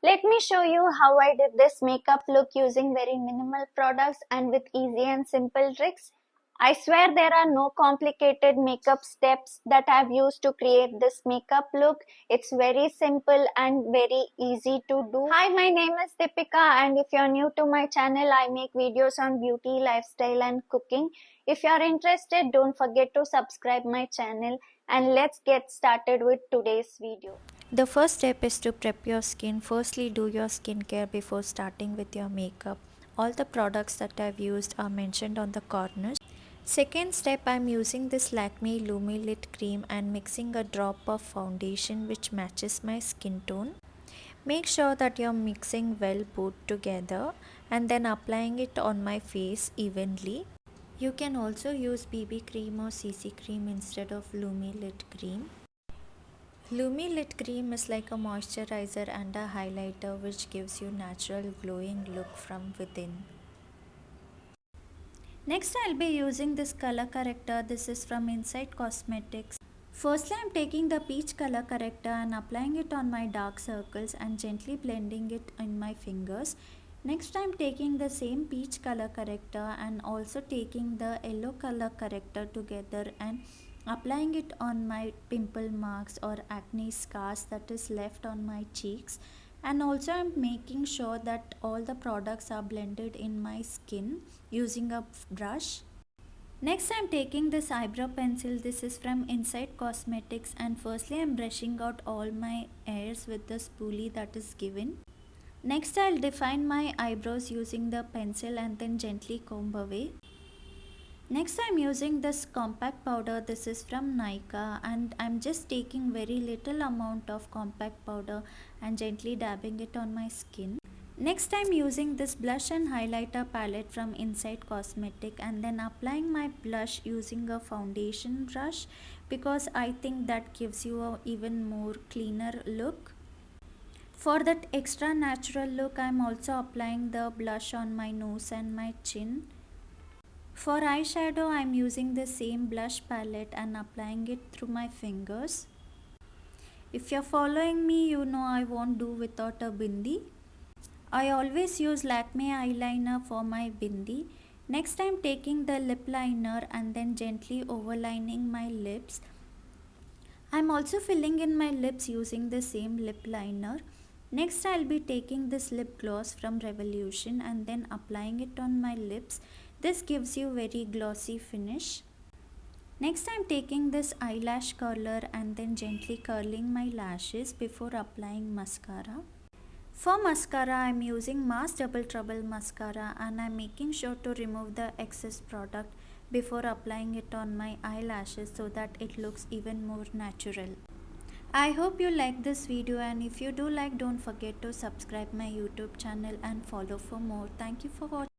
Let me show you how I did this makeup look using very minimal products and with easy and simple tricks. I swear there are no complicated makeup steps that I've used to create this makeup look. It's very simple and very easy to do. Hi, my name is Deepika, and if you're new to my channel, I make videos on beauty, lifestyle and cooking. If you're interested, don't forget to subscribe my channel, and let's get started with today's video. The first step is to prep your skin. Firstly, do your skincare before starting with your makeup. All the products that I've used are mentioned on the corners. Second step, I'm using this Lakme Lumi Lit cream and mixing a drop of foundation which matches my skin tone. Make sure that you're mixing well both together and then applying it on my face evenly. You can also use BB cream or CC cream instead of Lumi Lit cream. Lumi Lit Cream is like a moisturizer and a highlighter which gives you natural glowing look from within. Next I'll be using this color corrector. This is from Insight Cosmetics. Firstly I'm taking the peach color corrector and applying it on my dark circles and gently blending it in my fingers. Next I'm taking the same peach color corrector and also taking the yellow color corrector together and applying it on my pimple marks or acne scars that is left on my cheeks. And also I'm making sure that all the products are blended in my skin using a brush. Next I'm taking this eyebrow pencil. This is from Insight Cosmetics, and firstly I'm brushing out all my hairs with the spoolie that is given. Next I'll define my eyebrows using the pencil and then gently comb away. Next I'm using this compact powder. This is from Nykaa, and I'm just taking very little amount of compact powder and gently dabbing it on my skin. Next I'm using this blush and highlighter palette from Insight Cosmetic and then applying my blush using a foundation brush because I think that gives you a even more cleaner look. For that extra natural look, I'm also applying the blush on my nose and my chin. For eyeshadow, I'm using the same blush palette and applying it through my fingers. If you're following me, you know I won't do without a bindi. I always use Lakme eyeliner for my bindi. Next, I'm taking the lip liner and then gently overlining my lips. I'm also filling in my lips using the same lip liner. Next I'll be taking this lip gloss from Revolution and then applying it on my lips. This gives you very glossy finish. Next I'm taking this eyelash curler and then gently curling my lashes before applying mascara. For mascara I'm using Mass Double Trouble mascara and I'm making sure to remove the excess product before applying it on my eyelashes so that it looks even more natural. I hope you like this video, and if you do like, don't forget to subscribe my YouTube channel and follow for more. Thank you for watching.